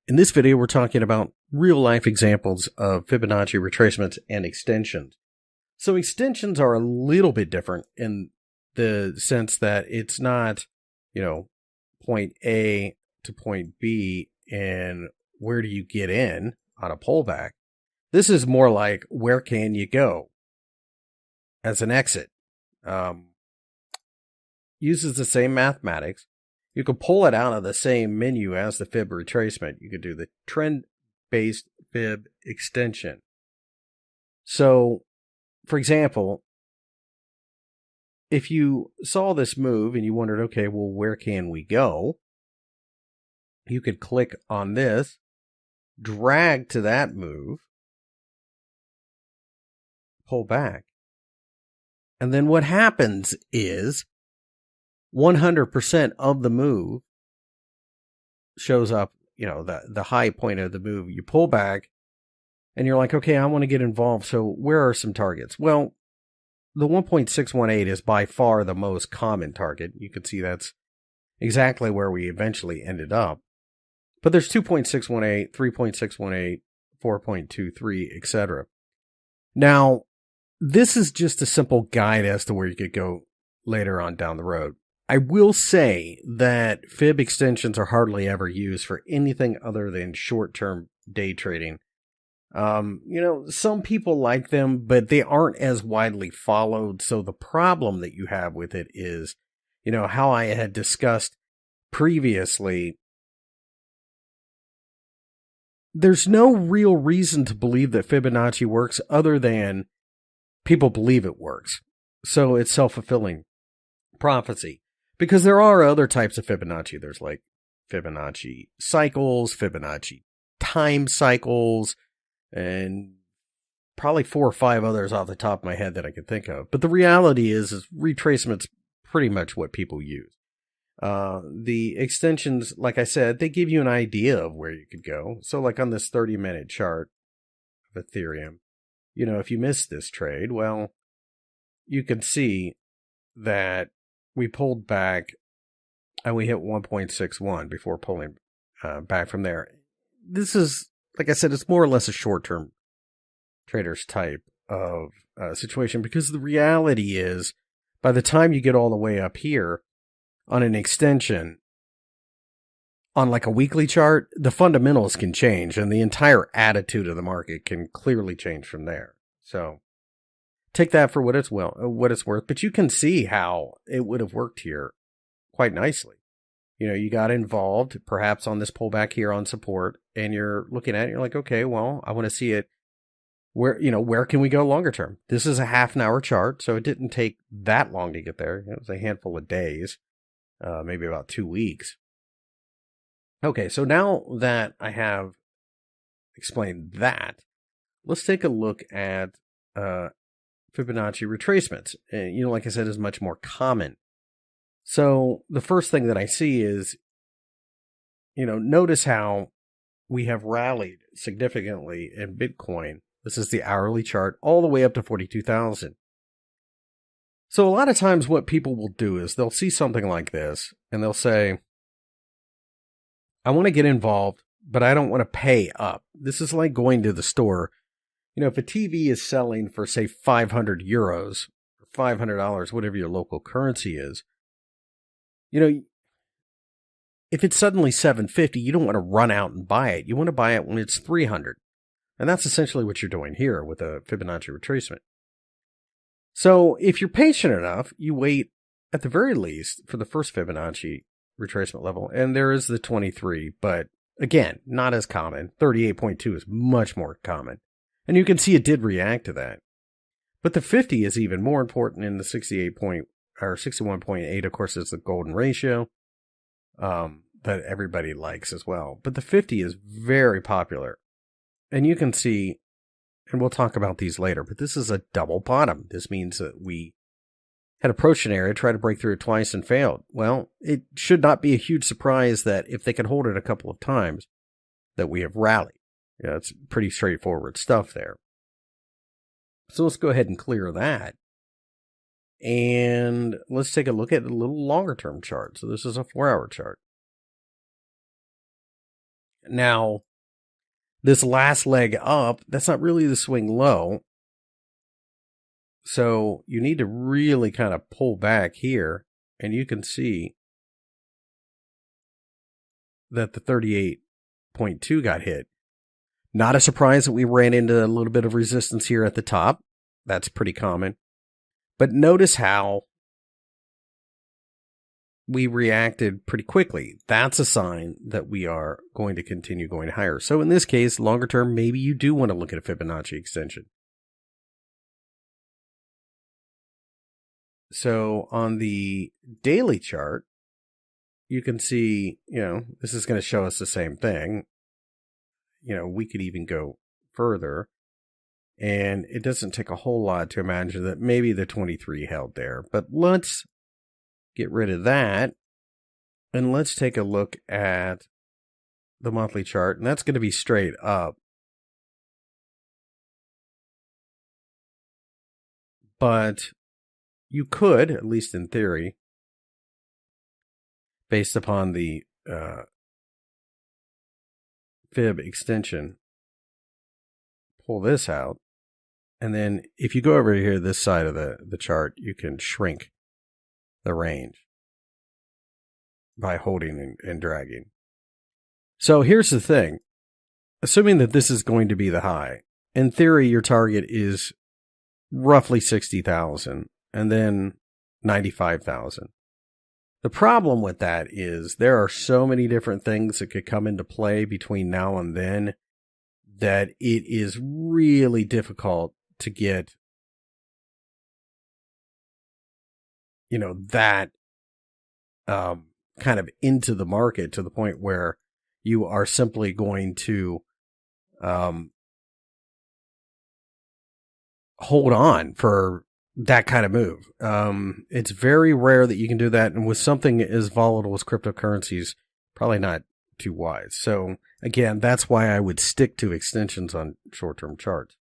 In this video, we're talking about real-life examples of Fibonacci retracements and extensions. So extensions are a little bit different in the sense that it's not, point A to point B and where do you get in on a pullback. This is more like where can you go as an exit. Uses the same mathematics. You could pull it out of the same menu as the fib retracement. You could do the trend-based fib extension. So, for example, if you saw this move and you wondered, okay, well, where can we go? You could click on this, drag to that move, pull back. And then what happens is 100% of the move shows up, the high point of the move. You pull back and you're like, okay, I want to get involved. So where are some targets? Well, the 1.618 is by far the most common target. You can see that's exactly where we eventually ended up. But there's 2.618, 3.618, 4.23, etc. Now, this is just a simple guide as to where you could go later on down the road. I will say that fib extensions are hardly ever used for anything other than short-term day trading. Some people like them, but they aren't as widely followed. So the problem that you have with it is, how I had discussed previously, there's no real reason to believe that Fibonacci works other than people believe it works. So it's self-fulfilling prophecy. Because there are other types of Fibonacci. There's like Fibonacci cycles, Fibonacci time cycles, and probably 4 or 5 others off the top of my head that I could think of. But the reality is retracement's pretty much what people use. The extensions, like I said, they give you an idea of where you could go. So like on this 30-minute chart of Ethereum, if you miss this trade, well, you can see that we pulled back and we hit 1.61 before pulling back from there. This is, like I said, it's more or less a short-term trader's type of situation, because the reality is by the time you get all the way up here on an extension, on like a weekly chart, the fundamentals can change and the entire attitude of the market can clearly change from there. So take that for what it's worth, but you can see how it would have worked here quite nicely. You got involved perhaps on this pullback here on support, and you're looking at it, you're like, okay, well, I want to see it where can we go longer term? This is a half-an-hour chart, so it didn't take that long to get there. It was a handful of days, maybe about 2 weeks. Okay, so now that I have explained that, let's take a look at Fibonacci retracements. Like I said, is much more common. So the first thing that I see is, notice how we have rallied significantly in Bitcoin. This is the hourly chart all the way up to 42,000. So a lot of times what people will do is they'll see something like this and they'll say, I want to get involved, but I don't want to pay up. This is like going to the store. If a TV is selling for, say, 500 euros, or $500, whatever your local currency is, if it's suddenly $750, you don't want to run out and buy it. You want to buy it when it's 300. And that's essentially what you're doing here with a Fibonacci retracement. So if you're patient enough, you wait at the very least for the first Fibonacci retracement level. And there is the 23, but again, not as common. 38.2 is much more common. And you can see it did react to that. But the 50 is even more important, in the 61.8, of course, is the golden ratio that everybody likes as well. But the 50 is very popular. And you can see, and we'll talk about these later, but this is a double bottom. This means that we had approached an area, tried to break through it twice and failed. Well, it should not be a huge surprise that if they can hold it a couple of times, that we have rallied. It's pretty straightforward stuff there. So let's go ahead and clear that. And let's take a look at a little longer term chart. So this is a 4-hour chart. Now, this last leg up, that's not really the swing low. So you need to really kind of pull back here, and you can see that the 38.2 got hit. Not a surprise that we ran into a little bit of resistance here at the top. That's pretty common. But notice how we reacted pretty quickly. That's a sign that we are going to continue going higher. So in this case, longer term, maybe you do want to look at a Fibonacci extension. So on the daily chart, you can see, this is going to show us the same thing. We could even go further. And it doesn't take a whole lot to imagine that maybe the 23 held there. But let's get rid of that. And let's take a look at the monthly chart. And that's going to be straight up. But you could, at least in theory, based upon the fib extension, pull this out. And then if you go over here, this side of the chart, you can shrink the range by holding and dragging. So here's the thing. Assuming that this is going to be the high, in theory, your target is roughly 60,000 and then 95,000. The problem with that is there are so many different things that could come into play between now and then that it is really difficult to get, that kind of into the market to the point where you are simply going to hold on for that kind of move. It's very rare that you can do that. And with something as volatile as cryptocurrencies, probably not too wise. So again, that's why I would stick to extensions on short-term charts.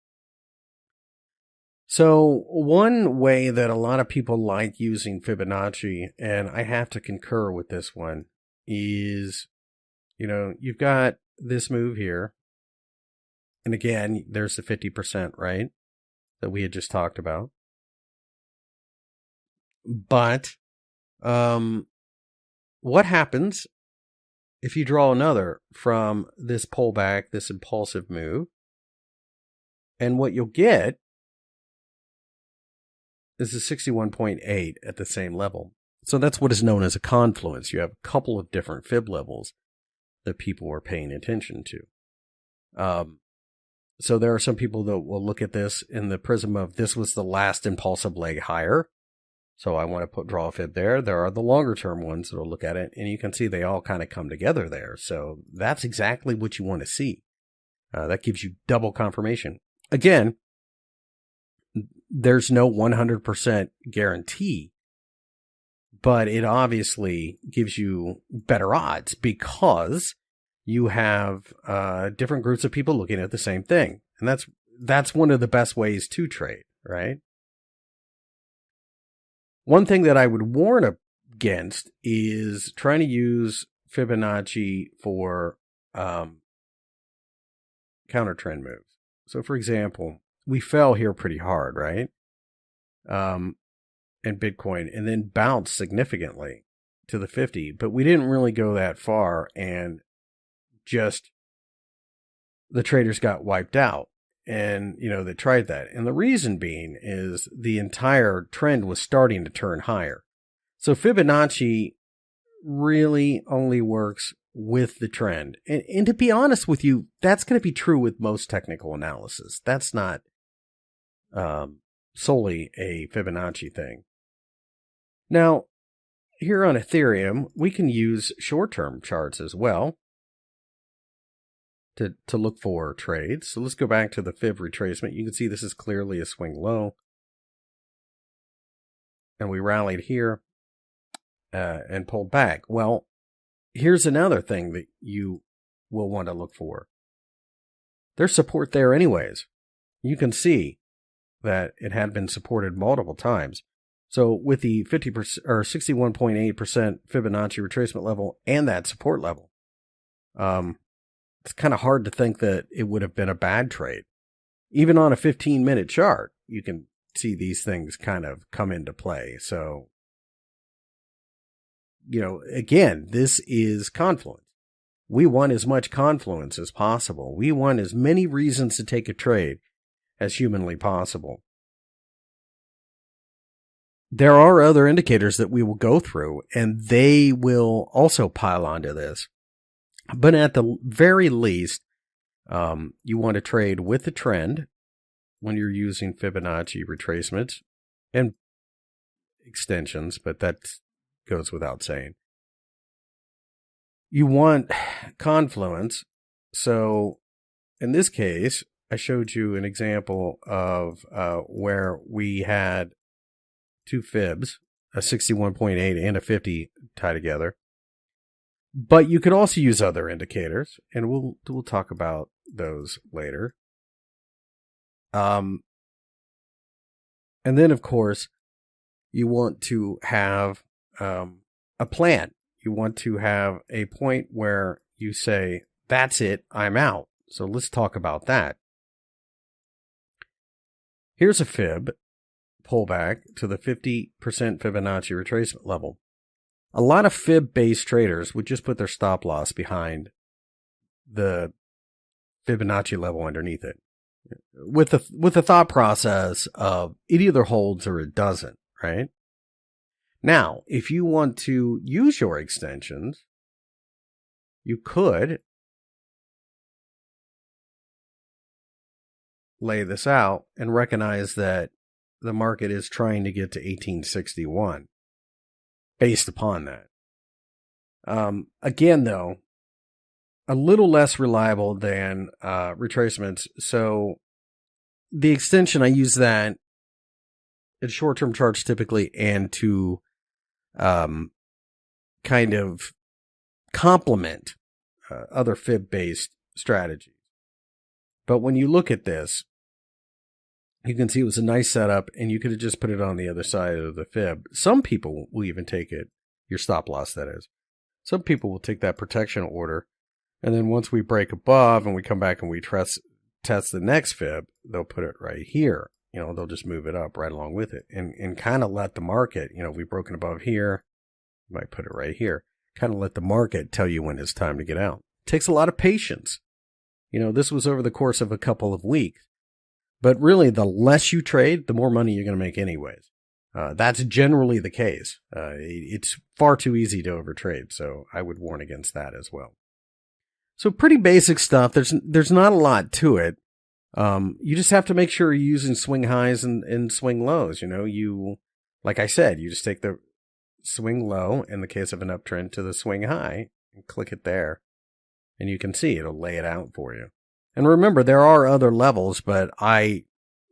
So one way that a lot of people like using Fibonacci, and I have to concur with this one, is, you've got this move here. And again, there's the 50%, right? That we had just talked about. But what happens if you draw another from this pullback, this impulsive move? And what you'll get is a 61.8 at the same level. So that's what is known as a confluence. You have a couple of different fib levels that people are paying attention to. So there are some people that will look at this in the prism of this was the last impulsive leg higher. So I want to draw a fib there. There are the longer term ones that will look at it, and you can see they all kind of come together there. So that's exactly what you want to see. That gives you double confirmation. Again, there's no 100% guarantee, but it obviously gives you better odds because you have different groups of people looking at the same thing. And that's one of the best ways to trade, right? One thing that I would warn against is trying to use Fibonacci for counter trend moves. So for example, we fell here pretty hard, right? In Bitcoin, and then bounced significantly to the 50, but we didn't really go that far, and just the traders got wiped out. And, they tried that. And the reason being is the entire trend was starting to turn higher. So Fibonacci really only works with the trend. And to be honest with you, that's going to be true with most technical analysis. That's not solely a Fibonacci thing. Now, here on Ethereum, we can use short-term charts as well to look for trades. So let's go back to the fib retracement. You can see this is clearly a swing low. And we rallied here and pulled back. Well, here's another thing that you will want to look for. There's support there anyways. You can see that it had been supported multiple times. So with the 50% or 61.8% Fibonacci retracement level and that support level, it's kind of hard to think that it would have been a bad trade. Even on a 15-minute chart, you can see these things kind of come into play. So, again, this is confluence. We want as much confluence as possible. We want as many reasons to take a trade as humanly possible. There are other indicators that we will go through, and they will also pile onto this. But at the very least, you want to trade with the trend when you're using Fibonacci retracements and extensions, but that goes without saying. You want confluence. So in this case, I showed you an example of where we had two fibs, a 61.8 and a 50 tie together. But you could also use other indicators, and we'll talk about those later. And then, of course, you want to have a plan. You want to have a point where you say, that's it, I'm out. So let's talk about that. Here's a fib pullback to the 50% Fibonacci retracement level. A lot of fib-based traders would just put their stop loss behind the Fibonacci level underneath it, with the thought process of it either holds or it doesn't, right? Now, if you want to use your extensions, you could lay this out and recognize that the market is trying to get to 1861 based upon that. Again, though, a little less reliable than retracements. So the extension, I use that in short-term charts typically and to kind of complement other fib-based strategies. But when you look at this, you can see it was a nice setup, and you could have just put it on the other side of the fib. Some people will even take it, your stop loss, that is. Some people will take that protection order, and then once we break above and we come back and we test the next fib, they'll put it right here. They'll just move it up right along with it and kind of let the market, if we've broken above here, you might put it right here, kind of let the market tell you when it's time to get out. It takes a lot of patience. This was over the course of a couple of weeks. But really, the less you trade, the more money you're going to make anyways. That's generally the case. It's far too easy to overtrade, so I would warn against that as well. So pretty basic stuff. There's not a lot to it. You just have to make sure you're using swing highs and swing lows. Like I said, you just take the swing low in the case of an uptrend to the swing high and click it there. And you can see it'll lay it out for you. And remember, there are other levels, but I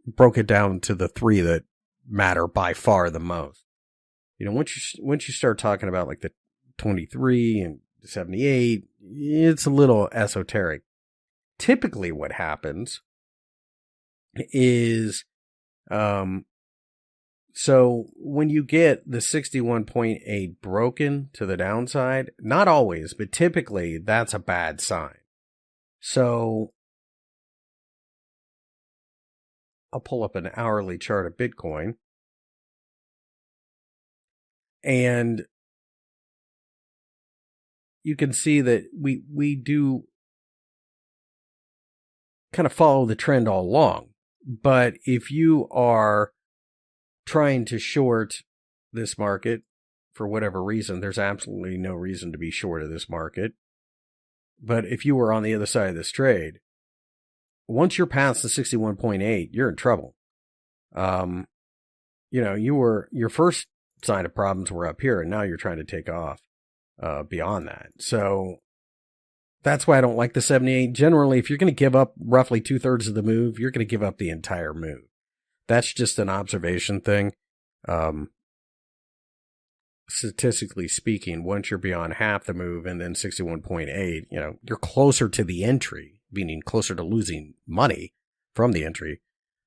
broke it down to the three that matter by far the most. Once you start talking about like the 23 and 78, it's a little esoteric. Typically what happens is, so when you get the 61.8 broken to the downside, not always, but typically that's a bad sign. So I'll pull up an hourly chart of Bitcoin, and you can see that we do kind of follow the trend all along. But if you are trying to short this market for whatever reason, there's absolutely no reason to be short of this market. But if you were on the other side of this trade, once you're past the 61.8, you're in trouble. Your first sign of problems were up here, and now you're trying to take off beyond that. So that's why I don't like the 78. Generally, if you're going to give up roughly 2/3 of the move, you're going to give up the entire move. That's just an observation thing. Statistically speaking, once you're beyond half the move and then 61.8, you're closer to the entry, meaning closer to losing money from the entry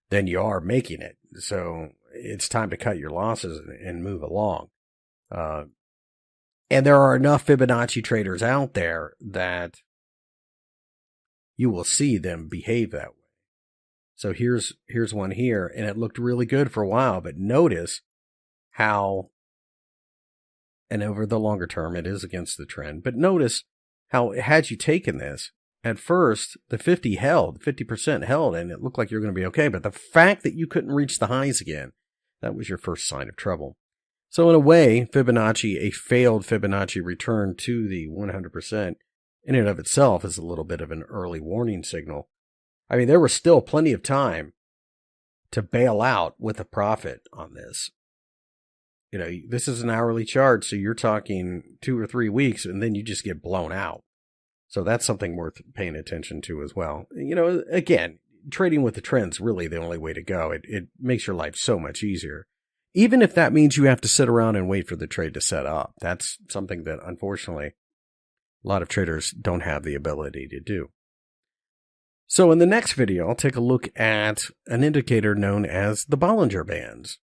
than you are making it. So it's time to cut your losses and move along. And there are enough Fibonacci traders out there that you will see them behave that way. So here's one here, and it looked really good for a while, but notice how, and over the longer term, it is against the trend, but notice how had you taken this, at first, the 50% held, and it looked like you're going to be okay, but the fact that you couldn't reach the highs again, that was your first sign of trouble. So in a way, Fibonacci, a failed Fibonacci return to the 100% in and of itself is a little bit of an early warning signal. I mean, there was still plenty of time to bail out with a profit on this. You know, this is an hourly chart, so you're talking 2 or 3 weeks, and then you just get blown out. So that's something worth paying attention to as well. You know, again, trading with the trend's really the only way to go. It makes your life so much easier. Even if that means you have to sit around and wait for the trade to set up. That's something that, unfortunately, a lot of traders don't have the ability to do. So in the next video, I'll take a look at an indicator known as the Bollinger Bands.